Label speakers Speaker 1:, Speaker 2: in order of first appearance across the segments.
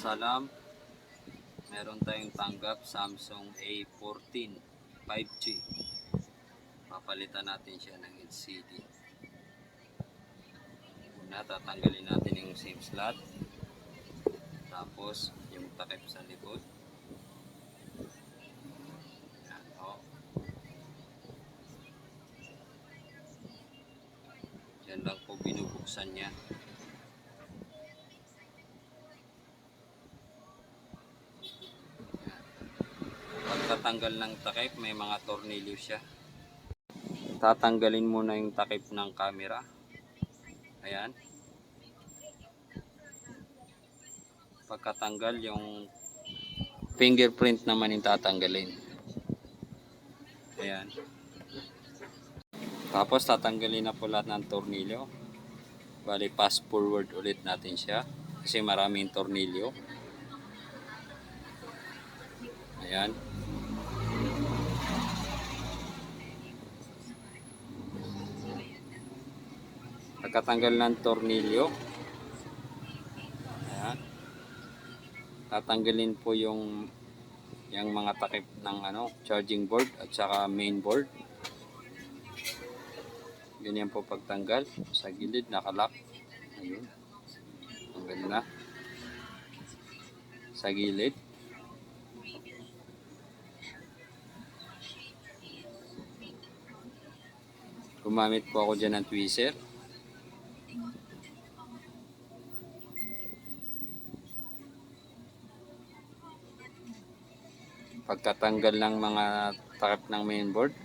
Speaker 1: Salam, meron tayong tanggap Samsung A14 5G. Papalitan natin siya ng LCD. Una, tatanggalin natin yung SIM slot. Tapos, yung takip sa likod. Yan, o. Yan lang po binubuksan niya. Pagtatanggal ng takip, may mga tornilyo siya. Tatanggalin muna yung takip ng camera. Ayan. Pagkatanggal, yung fingerprint naman yung tatanggalin. Ayan. Tapos tatanggalin na po lahat ng tornilyo. Bali, pass forward ulit natin siya. Kasi maraming tornilyo. Ayan. Pagkatanggal ng tornilyo, ayan, tatanggalin po yung mga takip ng charging board at saka main board. Ganyan po pagtanggal. Sa gilid, nakalock. Ayun. Tanggal na. Sa gilid. Gumamit po ako dyan ng tweezer. Pagkatanggal ng mga takip ng mainboard,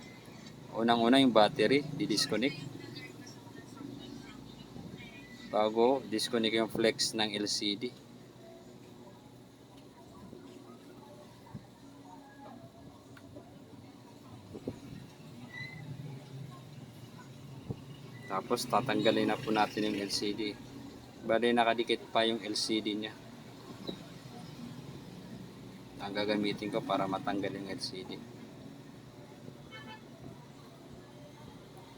Speaker 1: unang-una yung battery, di-disconnect. Bago, disconnect yung flex ng LCD. Tapos tatanggalin na po natin yung LCD. Bali nakadikit pa yung LCD niya. Ang gagamitin ko para matanggal yung LCD.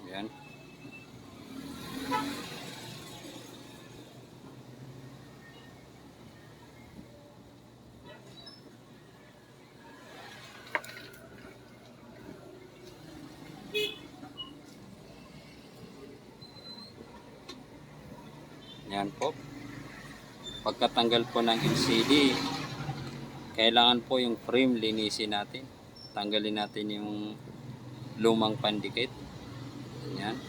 Speaker 1: Ayan. Ayan po. Pagkatanggal po ng LCD, kailangan po yung frame linisin natin. Tanggalin natin yung lumang pandikit. Ayan.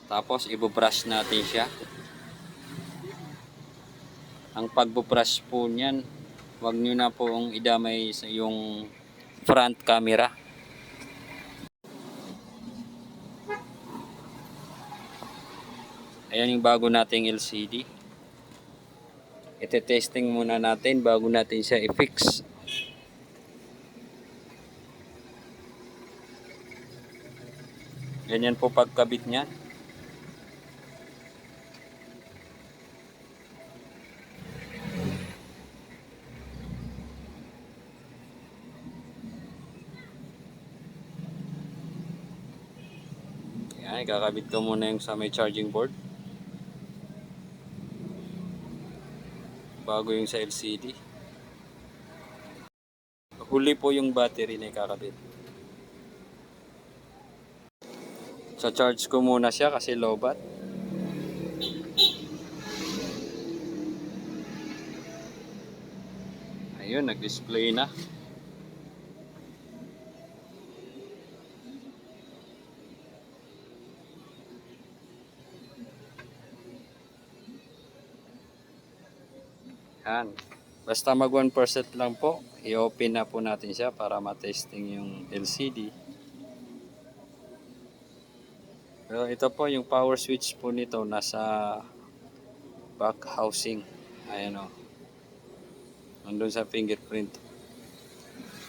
Speaker 1: Tapos ibubrush natin siya. Ang pagbubrush po niyan, wag nyo na pong idamay sa yung front camera. Ayan yung bago nating LCD. Ite-testing muna natin bago natin siya i-fix. Ganyan po pagkabit niya. Ayan, kakabit ko muna yung sa may charging board. Bago yung sa LCD. Huli po yung battery na ikakabit. Sa charge ko muna siya kasi low-bat. Ayun, nag-display na. Yan. Basta mag 1% lang po, i-open na po natin siya para matesting yung LCD. Pero ito po yung power switch po nito nasa back housing. Ayan o. Nandun sa fingerprint.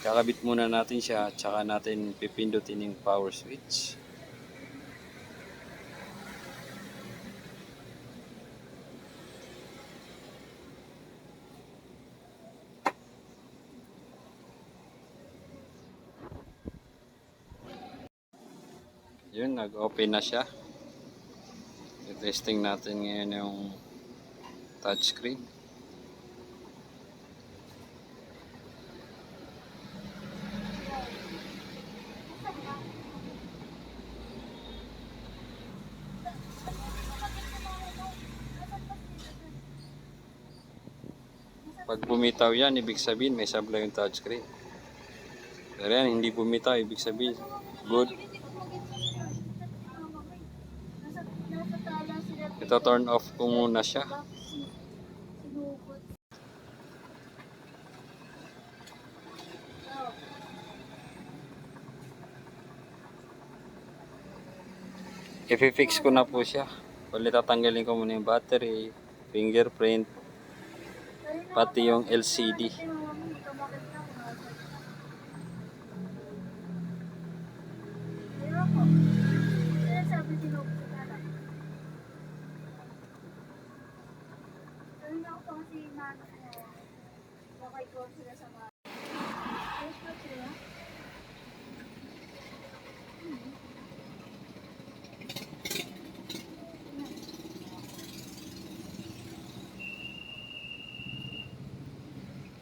Speaker 1: Kakabit muna natin siya, tsaka natin pipindutin yung power switch. Yun, nag-open na siya. I-testing natin ngayon yung touchscreen. Pag bumitaw yan, ibig sabihin may sablay yung touchscreen. Pero yan, hindi bumitaw, ibig sabihin good. Ito, turn off ko muna siya. I-fix ko na po siya. Ulit tatanggalin ko muna yung battery, fingerprint, pati yung LCD.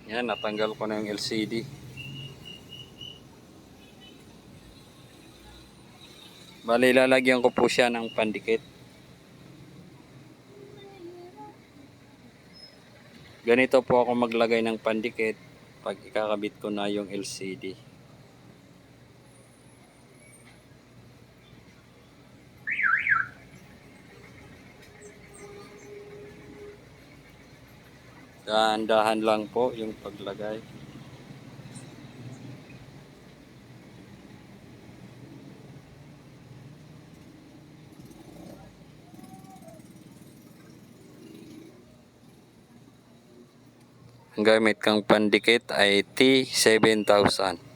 Speaker 1: Yan, natanggal ko na yung LCD. Bali, lalagyan ko po siya ng pandikit. Ganito po ako maglagay ng pandikit pag ikakabit ko na yung LCD. Dahan-dahan lang po yung paglagay. Ang gamit kang pandikit ay T7000.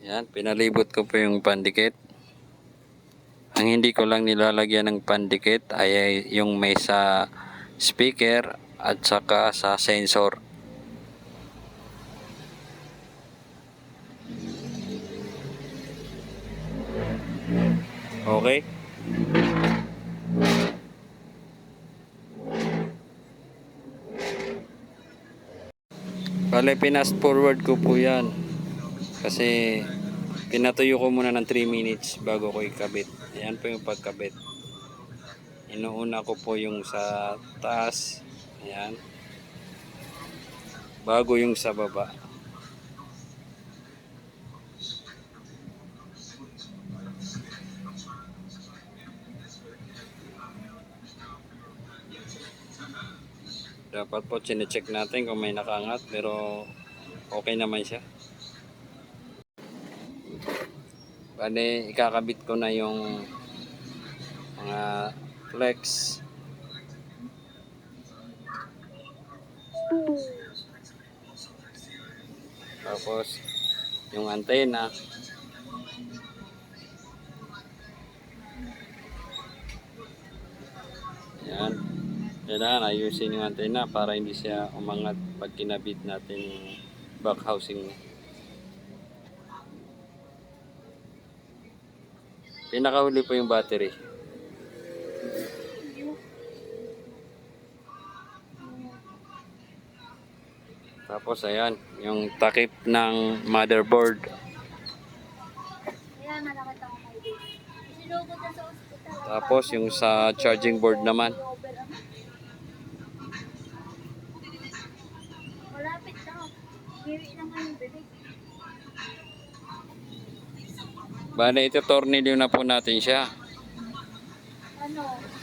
Speaker 1: Yan, pinalibot ko po yung pandikit. Ang hindi ko lang nilalagyan ng pandikit ay yung may sa speaker at saka sa sensor. Okay? Bale, pinast forward ko po yan. Kasi pinatuyo ko muna ng 3 minutes bago ko ikabit. Ayan po yung pagkabit. Inuuna ko po yung sa taas. Ayan. Bago yung sa baba. Dapat po chinecheck natin kung may nakangat, pero okay naman siya. Bale, ikakabit ko na yung mga flex. Tapos yung antena. Yan. Kailangan ayusin yung antena para hindi siya umangat pag kinabit natin yung back housing. Pinakahuli po yung battery. Tapos ayan, yung takip ng motherboard. Tapos yung sa charging board naman. Bale, ito tornilyo na po natin siya.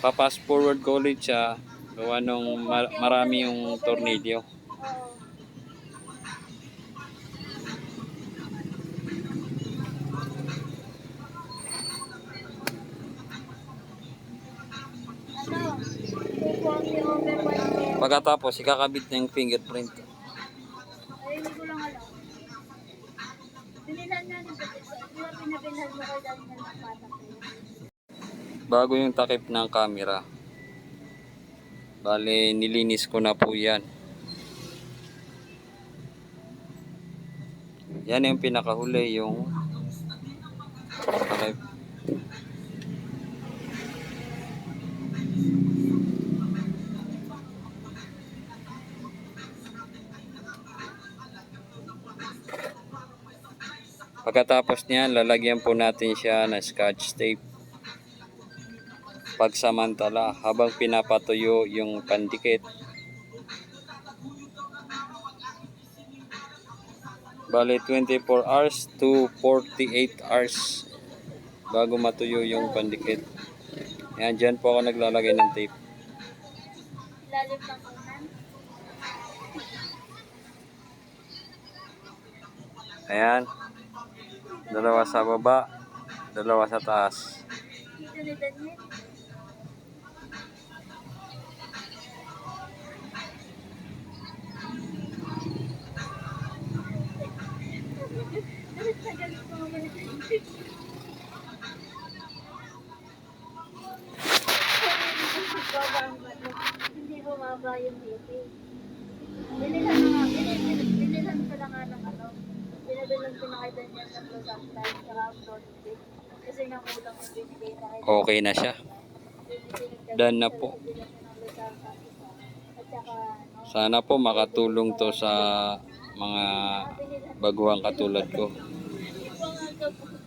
Speaker 1: Papas forward ko ulit siya. Gawa nung marami yung tornilyo.
Speaker 2: over 110.
Speaker 1: Pagkatapos, ikakabit na yung fingerprint.
Speaker 2: Ay, hindi ko lang alam. Binilan nga ni Pati. Di ba pinabilhan mo kay dahil nga ng bata ko?
Speaker 1: Bago yung takip ng camera. Bale, nilinis ko na po yan. Yan yung pinakahuli, yung takip. Pagkatapos niyan, lalagyan po natin siya ng scotch tape. Pagsamantala, habang pinapatuyo yung pandikit. Bale, 24 hours to 48 hours bago matuyo yung pandikit. Yan, dyan po ako naglalagay ng tape.
Speaker 2: Ilalim ng unan.
Speaker 1: Ayan, dalawa sa baba, dalawa sa taas.
Speaker 2: Dito ni Daniel. Galit na galit ko mga hindi bumaba yung baby. Bilihan na nga, bilihan ko na nga ng ano. Binabilang ko na kay Daniel ng Luzak time sa upload date. Kasi nga kulang yung binigay na kay
Speaker 1: Okay na siya. Done na po.
Speaker 2: At saka, ano,
Speaker 1: Sana po makatulong to sa mga baguhang katulad ko.
Speaker 2: mga